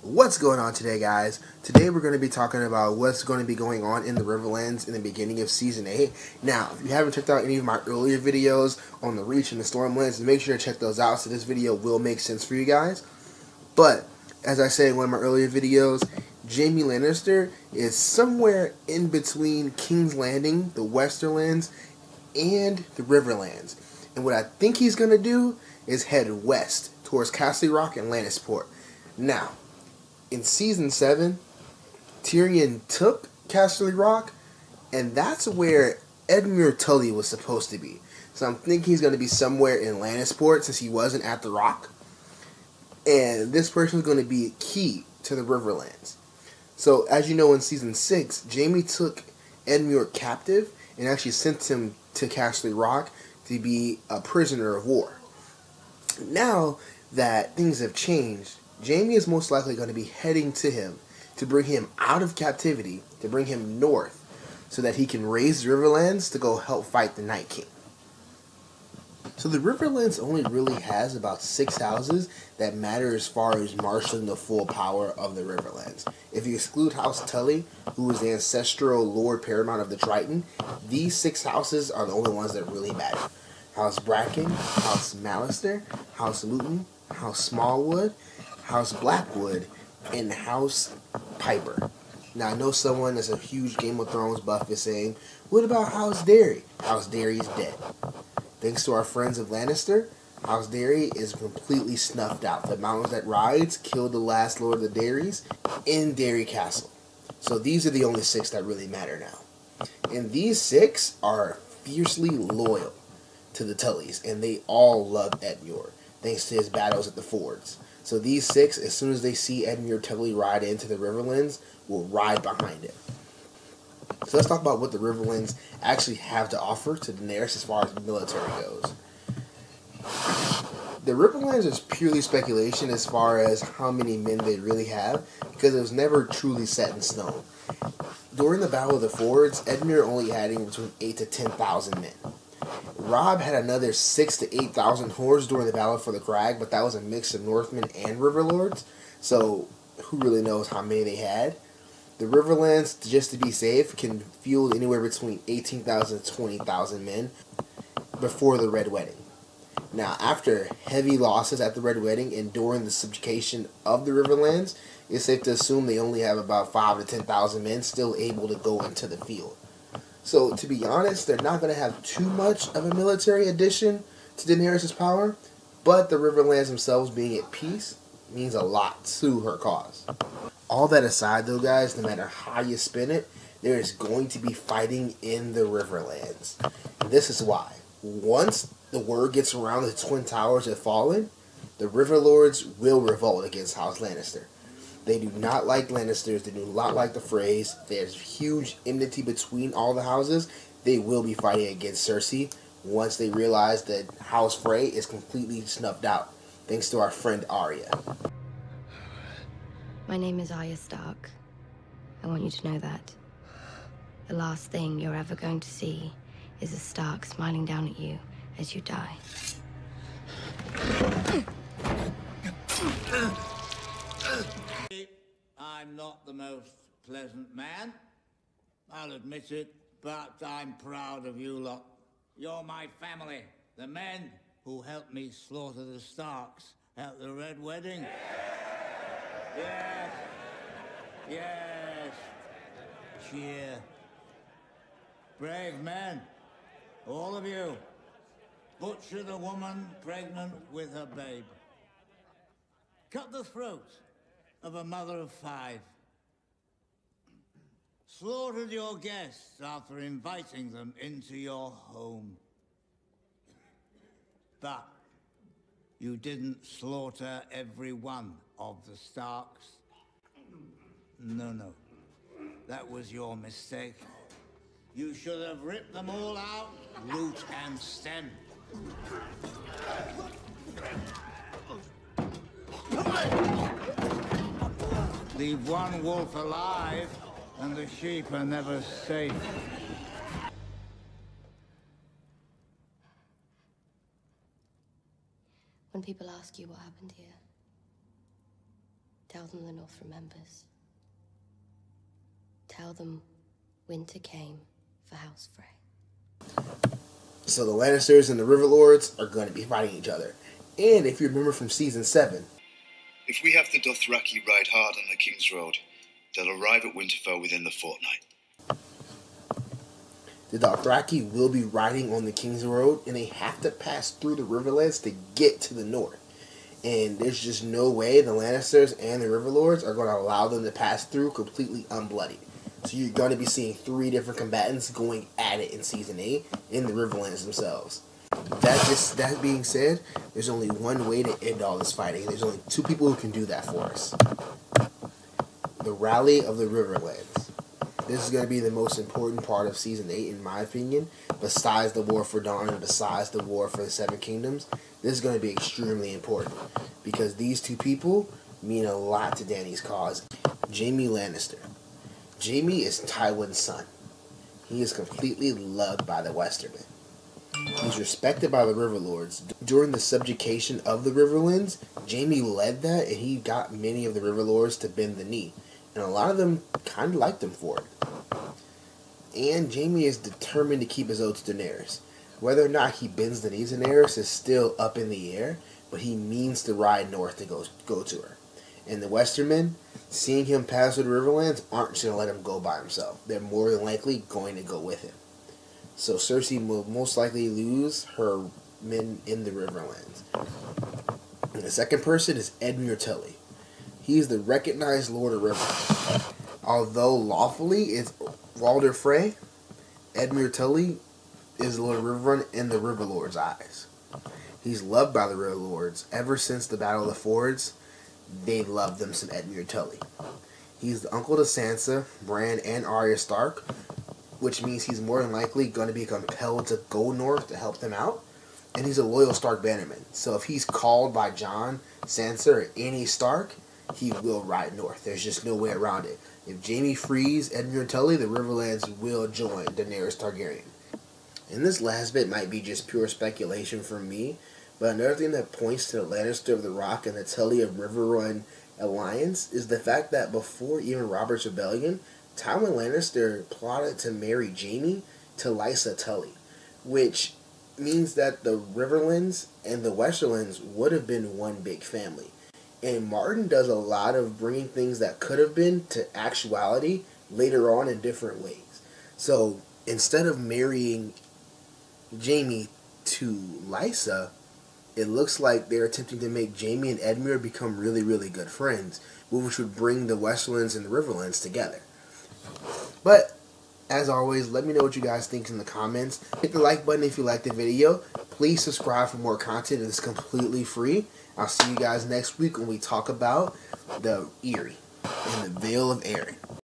What's going on today, guys? Today we're going to be talking about what's going to be going on in the Riverlands in the beginning of Season 8. Now, if you haven't checked out any of my earlier videos on the Reach and the Stormlands, make sure to check those out so this video will make sense for you guys. But, as I said in one of my earlier videos, Jaime Lannister is somewhere in between King's Landing, the Westerlands, and the Riverlands. And what I think he's going to do is head west towards Castle Rock and Lannisport. Now, in Season 7, Tyrion took Castle Rock, and that's where Edmure Tully was supposed to be. So I'm thinking he's going to be somewhere in Lannisport since he wasn't at the Rock. And this person is going to be key to the Riverlands. So, as you know, in Season 6, Jaime took Edmure captive and actually sent him to Castle Rock to be a prisoner of war. Now that things have changed, Jaime is most likely going to be heading to him to bring him out of captivity, to bring him north, so that he can raise the Riverlands to go help fight the Night King. So the Riverlands only really has about 6 houses that matter as far as marshaling the full power of the Riverlands. If you exclude House Tully, who is the ancestral Lord Paramount of the Triton, these 6 houses are the only ones that really matter. House Bracken, House Mallister, House Luton, House Smallwood, House Blackwood, and House Piper. Now, I know someone that's a huge Game of Thrones buff is saying, what about House Derry? House Derry is dead. Thanks to our friends of Lannister, House Derry is completely snuffed out. The Mountains That Rise killed the last Lord of the Derrys in Derry Castle. So these are the only 6 that really matter now. And these 6 are fiercely loyal to the Tullys, and they all love Edmure, thanks to his battles at the fords. So these 6, as soon as they see Edmure Tully ride into the Riverlands, will ride behind him. So let's talk about what the Riverlands actually have to offer to Daenerys as far as military goes. The Riverlands is purely speculation as far as how many men they really have, because it was never truly set in stone. During the Battle of the Fords, Edmure only had between 8,000 to 10,000 men. Robb had another 6,000 to 8,000 hordes during the Battle for the Crag, but that was a mix of Northmen and Riverlords, so who really knows how many they had. The Riverlands, just to be safe, can field anywhere between 18,000 to 20,000 men before the Red Wedding. Now, after heavy losses at the Red Wedding and during the subjugation of the Riverlands, it's safe to assume they only have about 5,000 to 10,000 men still able to go into the field. So, to be honest, they're not going to have too much of a military addition to Daenerys' power, but the Riverlands themselves being at peace means a lot to her cause. All that aside, though, guys, no matter how you spin it, there is going to be fighting in the Riverlands. And this is why. Once the word gets around the Twin Towers have fallen, the Riverlords will revolt against House Lannister. They do not like Lannisters. They do not like the Freys. There's huge enmity between all the houses. They will be fighting against Cersei once they realize that House Frey is completely snuffed out, thanks to our friend Arya. My name is Arya Stark. I want you to know that. The last thing you're ever going to see is a Stark smiling down at you as you die. I'm not the most pleasant man, I'll admit it, but I'm proud of you lot. You're my family, the men who helped me slaughter the Starks at the Red Wedding. Yes, yes, cheer. Brave men, all of you. Butchered a woman pregnant with her babe. Cut the throat of a mother of 5. Slaughtered your guests after inviting them into your home. But you didn't slaughter every one of the Starks. No. That was your mistake. You should have ripped them all out, root and stem. Leave one wolf alive, and the sheep are never safe. When people ask you what happened here, Tell them the North remembers. Tell them winter came for House Frey. So the Lannisters and the Riverlords are going to be fighting each other. And if you remember from Season 7... If we have the Dothraki ride hard on the King's Road, they'll arrive at Winterfell within the fortnight. The Dothraki will be riding on the King's Road, and they have to pass through the Riverlands to get to the north. And there's just no way the Lannisters and the Riverlords are going to allow them to pass through completely unbloodied. So you're going to be seeing 3 different combatants going at it in Season 8 in the Riverlands themselves. That being said, there's only one way to end all this fighting. There's only 2 people who can do that for us. The Rally of the Riverlands. This is going to be the most important part of Season 8, in my opinion. Besides the War for Dawn and besides the War for the Seven Kingdoms, this is going to be extremely important. Because these 2 people mean a lot to Dany's cause. Jaime Lannister. Jaime is Tywin's son. He is completely loved by the Westermen. He's respected by the Riverlords. During the subjugation of the Riverlands, Jaime led that, and he got many of the Riverlords to bend the knee. And a lot of them kind of liked him for it. And Jaime is determined to keep his oath to Daenerys. Whether or not he bends the knee to Daenerys is still up in the air, but he means to ride north to go to her. And the Westermen, seeing him pass through the Riverlands, aren't going to let him go by himself. They're more than likely going to go with him. So Cersei will most likely lose her men in the Riverlands. And the second person is Edmure Tully. He is the recognized Lord of Riverrun. Although lawfully it's Walder Frey, Edmure Tully is Lord of Riverrun in the Riverlords' eyes. He's loved by the Riverlords. Ever since the Battle of the Fords, they love them some Edmure Tully. He's the uncle to Sansa, Bran, and Arya Stark, which means he's more than likely going to be compelled to go north to help them out. And he's a loyal Stark bannerman. So if he's called by Jon, Sansa, or any Stark, he will ride north. There's just no way around it. If Jaime frees Edmure Tully, the Riverlands will join Daenerys Targaryen. And this last bit might be just pure speculation from me, but another thing that points to the Lannister of the Rock and the Tully of Riverrun alliance is the fact that before even Robert's Rebellion, Tywin Lannister plotted to marry Jaime to Lysa Tully, which means that the Riverlands and the Westerlands would have been one big family. And Martin does a lot of bringing things that could have been to actuality later on in different ways. So instead of marrying Jaime to Lysa, it looks like they're attempting to make Jaime and Edmure become really, really good friends, which would bring the Westerlands and the Riverlands together. But, as always, let me know what you guys think in the comments. Hit the like button if you liked the video. Please subscribe for more content. It's completely free. I'll see you guys next week when we talk about the Eerie and the Vale of Arryn.